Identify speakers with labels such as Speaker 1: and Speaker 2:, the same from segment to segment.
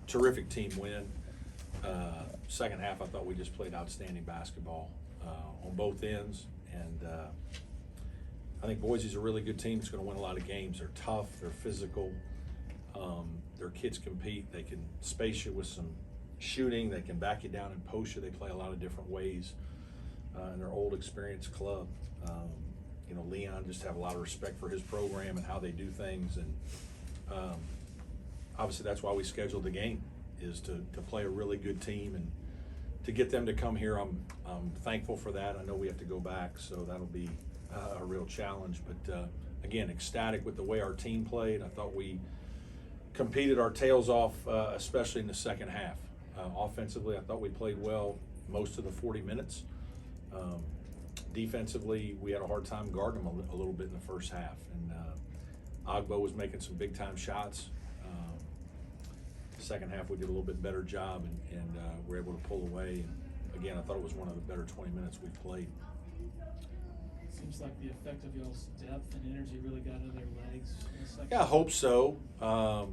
Speaker 1: Terrific team win. Second half, I thought we just played outstanding basketball on both ends, and I think Boise's a really good team. It's going to win a lot of games. They're tough. They're physical. Their kids compete. They can space you with some shooting. They can back you down and post you. They play a lot of different ways in their old experienced club. Leon just have a lot of respect for his program and how they do things, and obviously that's why we scheduled the game, is to play a really good team and to get them to come here. I'm thankful for that. I know we have to go back, so that'll be a real challenge. But again, ecstatic with the way our team played. I thought we competed our tails off, especially in the second half. Offensively, I thought we played well most of the 40 minutes. Defensively, we had a hard time guarding them a little bit in the first half, and Ogbo was making some big-time shots. Second half, we did a little bit better job, and were able to pull away. And again, I thought it was one of the better 20 minutes we've played.
Speaker 2: Seems like the effect of y'all's depth and energy really got into their legs in the second.
Speaker 1: Yeah, I hope so. I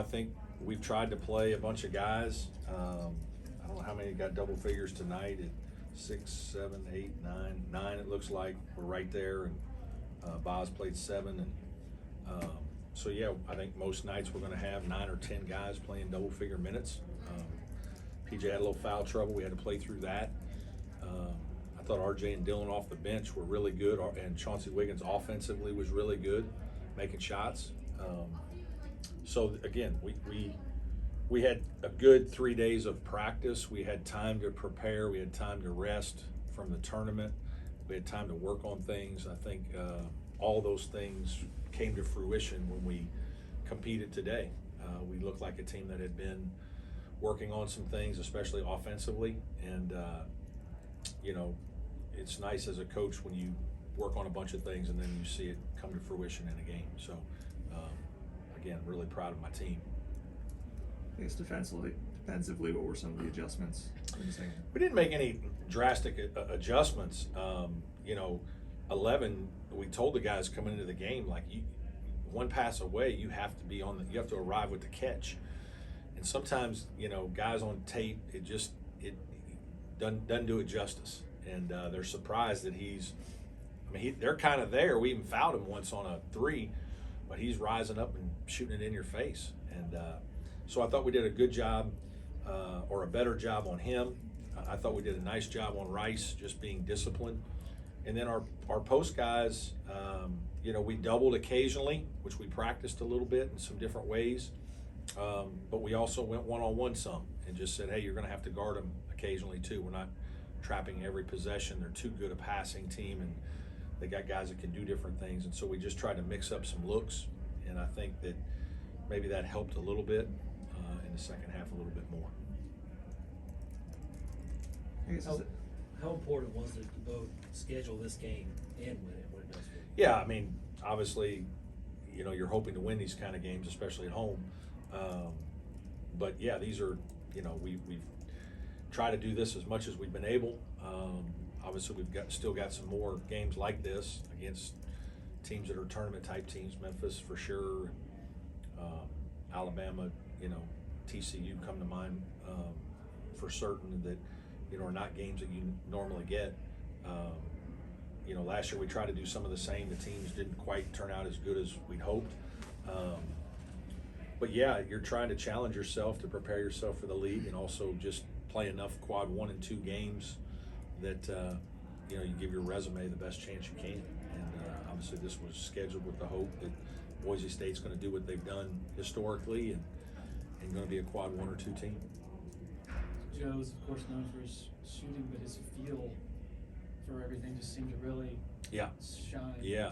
Speaker 1: think we've tried to play a bunch of guys. I don't know how many got double figures tonight. 6, 7, 8, 9. It looks like we're right there, and Boz played 7, and so yeah, I think most nights we're going to have 9 or 10 guys playing double figure minutes. PJ had a little foul trouble. We had to play through that. I thought RJ and Dylan off the bench were really good, and Chauncey Wiggins offensively was really good, making shots. So again, we had a good 3 days of practice. We had time to prepare. We had time to rest from the tournament. We had time to work on things. I think all those things came to fruition when we competed today. We looked like a team that had been working on some things, especially offensively. And, it's nice as a coach when you work on a bunch of things and then you see it come to fruition in a game. So, again, really proud of my team.
Speaker 3: I guess defensively, what were some of the adjustments in the second?
Speaker 1: We didn't make any drastic adjustments. 11, we told the guys coming into the game, like, one pass away, you have to be you have to arrive with the catch. And sometimes, guys on tape, it doesn't do it justice. And they're surprised that they're kind of there. We even fouled him once on a 3, but he's rising up and shooting it in your face. And so I thought we did a good job, or a better job on him. I thought we did a nice job on Rice, just being disciplined. And then our post guys, we doubled occasionally, which we practiced a little bit in some different ways. But we also went one-on-one some and just said, hey, you're going to have to guard them occasionally too. We're not trapping every possession. They're too good a passing team, and they got guys that can do different things. And so we just tried to mix up some looks, and I think that maybe that helped a little bit in the second half a little bit more.
Speaker 4: How important was it to both schedule this game and win it when it does win?
Speaker 1: Yeah, obviously, you're hoping to win these kind of games, especially at home. But yeah, these are, we've tried to do this as much as we've been able. Obviously, we've still got some more games like this against teams that are tournament type teams. Memphis for sure, Alabama, TCU come to mind for certain that are not games that you normally get. Last year we tried to do some of the same. The teams didn't quite turn out as good as we'd hoped. But yeah, you're trying to challenge yourself to prepare yourself for the league, and also just play enough quad 1 and 2 games that you give your resume the best chance you can. And obviously this was scheduled with the hope that Boise State's going to do what they've done historically, and going to be a quad 1 or 2 team.
Speaker 2: Joe's, of course, known for his shooting, but his feel for everything just seemed to really shine today.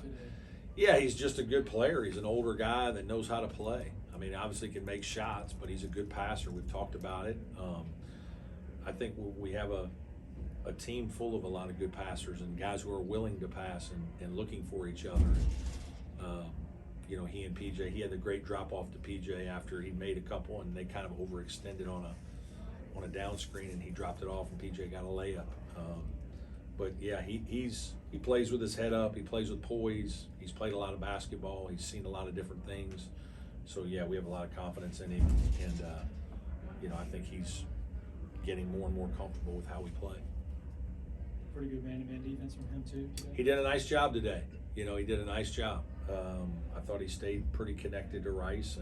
Speaker 1: Yeah, he's just a good player. He's an older guy that knows how to play. Obviously can make shots, but he's a good passer. We've talked about it. I think we have a team full of a lot of good passers and guys who are willing to pass and looking for each other. He and PJ, he had the great drop off to PJ after he made a couple, and they kind of overextended on a down screen, and he dropped it off, and PJ got a layup. But yeah, he plays with his head up. He plays with poise. He's played a lot of basketball. He's seen a lot of different things. So yeah, we have a lot of confidence in him, and you know, I think he's getting more and more comfortable with how we play.
Speaker 2: Pretty good man-to-man defense from him too. Today.
Speaker 1: He did a nice job today. You know, he did a nice job. I thought he stayed pretty connected to Rice,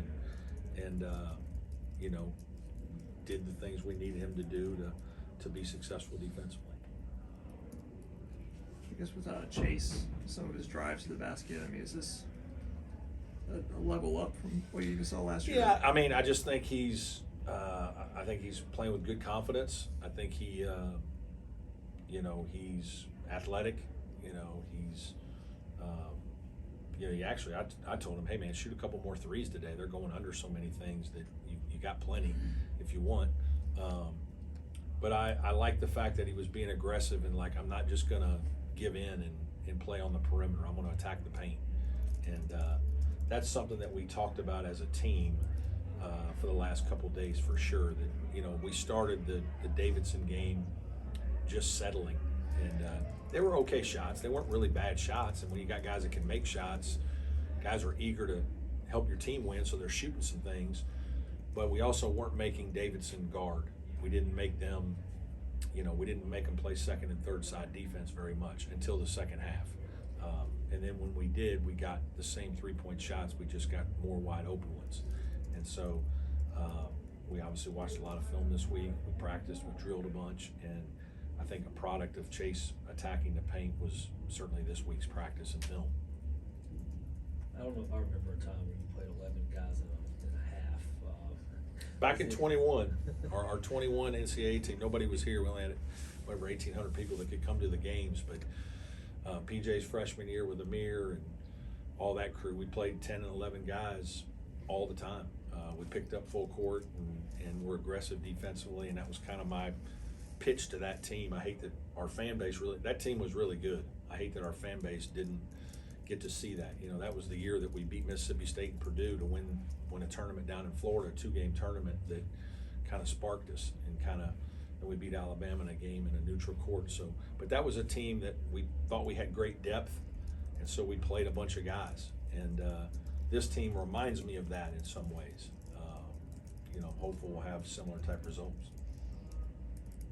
Speaker 1: and you know, did the things we needed him to do to be successful defensively.
Speaker 3: I guess with Chase, some of his drives to the basket, I mean, is this a level up from what you saw last year?
Speaker 1: Yeah, I mean, I just think he's I think he's playing with good confidence. I think he you know, he's athletic. You know, he's you know, he actually, I told him, hey man, shoot a couple more threes today. They're going under so many things that you got plenty if you want. But I like the fact that he was being aggressive and like, I'm not just gonna give in and play on the perimeter. I'm gonna attack the paint. And that's something that we talked about as a team for the last couple days for sure. That, you know, we started the Davidson game just settling, and they were okay shots. They weren't really bad shots, and when you got guys that can make shots, guys are eager to help your team win, so they're shooting some things. But we also weren't making Davidson guard. We didn't make them, you know, we didn't make them play second and third side defense very much until the second half. And then when we did, we got the same 3-point shots. We just got more wide open ones. And so we obviously watched a lot of film this week. We practiced, we drilled a bunch, and I think a product of Chase attacking the paint was certainly this week's practice and film.
Speaker 4: I don't know if I remember a time when you played 11 guys in a half.
Speaker 1: Back in 21, our 21 NCAA team, nobody was here. We only had over 1,800 people that could come to the games, but PJ's freshman year with Amir and all that crew, we played 10 and 11 guys all the time. We picked up full court and were aggressive defensively, and that was kind of my pitch to that team. I hate that our fan base that team was really good. I hate that our fan base didn't get to see that. You know, that was the year that we beat Mississippi State and Purdue to win a tournament down in Florida, a 2-game tournament that kind of sparked us, and we beat Alabama in a game in a neutral court. So, but that was a team that we thought we had great depth, and so we played a bunch of guys. And this team reminds me of that in some ways. You know, hopefully we'll have similar type results.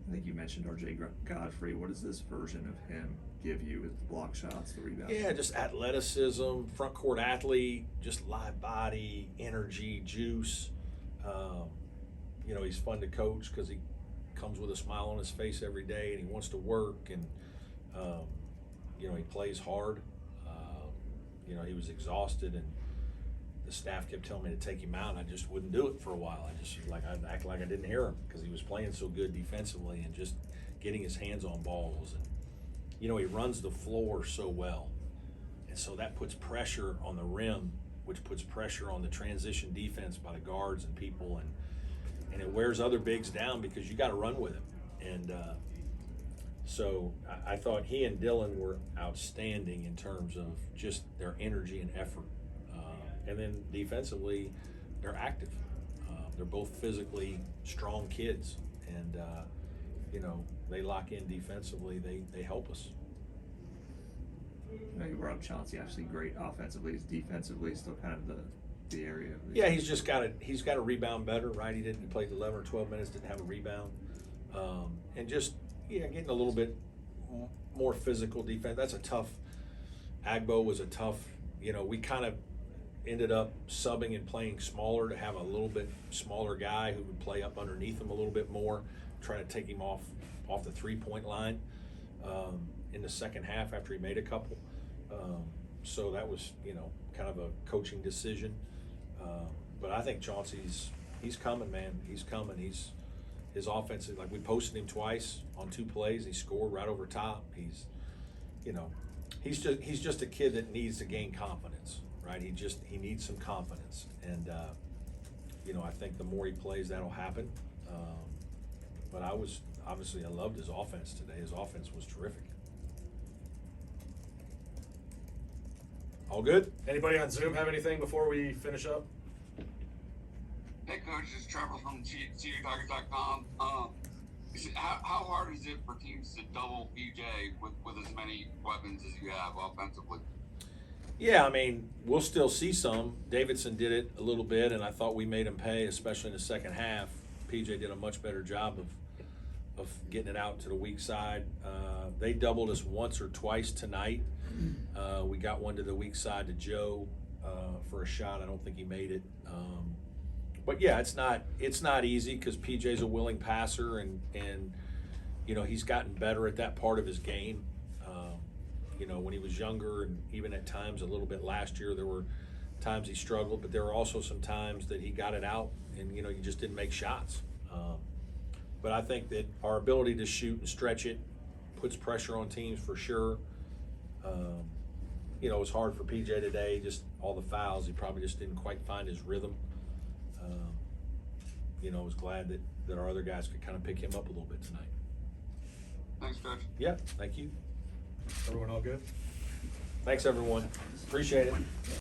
Speaker 3: I think you mentioned R.J. Godfrey. What does this version of him give you with the block shots, the rebounds?
Speaker 1: Yeah, just athleticism, front court athlete, just live body, energy, juice. You know, he's fun to coach because he comes with a smile on his face every day, and he wants to work, and you know, he plays hard. You know, he was exhausted, and the staff kept telling me to take him out, and I just wouldn't do it for a while. I'd act like I didn't hear him because he was playing so good defensively and just getting his hands on balls. And, you know, he runs the floor so well. And so that puts pressure on the rim, which puts pressure on the transition defense by the guards and people. And it wears other bigs down because you got to run with him. And so I thought he and Dylan were outstanding in terms of just their energy and effort. And then defensively, they're active. They're both physically strong kids, and you know, they lock in defensively. They help us.
Speaker 3: You know, you brought up Chauncey, actually great offensively. He's defensively still kind of the area.
Speaker 1: Yeah, he's got to rebound better, right? He played 11 or 12 minutes, didn't have a rebound, and just getting a little bit more physical defense. That's a tough. Agbo was a tough. You know, we kind of ended up subbing and playing smaller to have a little bit smaller guy who would play up underneath him a little bit more, trying to take him off the 3-point line in the second half after he made a couple. So that was, you know, kind of a coaching decision. But I think Chauncey's coming, man. He's coming. His offense is like, we posted him twice on 2 plays. He scored right over top. He's just a kid that needs to gain confidence. Right, he needs some confidence, and you know, I think the more he plays, that'll happen. But I loved his offense today. His offense was terrific. All good?
Speaker 5: Anybody on Zoom have anything before we finish up?
Speaker 6: Hey, Coach, this is Trevor from CDTargets.com. How hard is it for teams to double PJ with as many weapons as you have offensively?
Speaker 1: Yeah, I mean, we'll still see some. Davidson did it a little bit, and I thought we made him pay, especially in the second half. PJ did a much better job of getting it out to the weak side. They doubled us once or twice tonight. We got one to the weak side to Joe for a shot. I don't think he made it. But yeah, it's not easy because PJ's a willing passer, and you know, he's gotten better at that part of his game. You know, when he was younger, and even at times a little bit last year, there were times he struggled, but there were also some times that he got it out, and you know, you just didn't make shots. But I think that our ability to shoot and stretch it puts pressure on teams for sure. You know, it was hard for PJ today, just all the fouls. He probably just didn't quite find his rhythm. You know, I was glad that our other guys could kind of pick him up a little bit tonight.
Speaker 6: Thanks, Coach.
Speaker 1: Yeah, thank you.
Speaker 5: Everyone all good?
Speaker 1: Thanks, everyone. Appreciate it.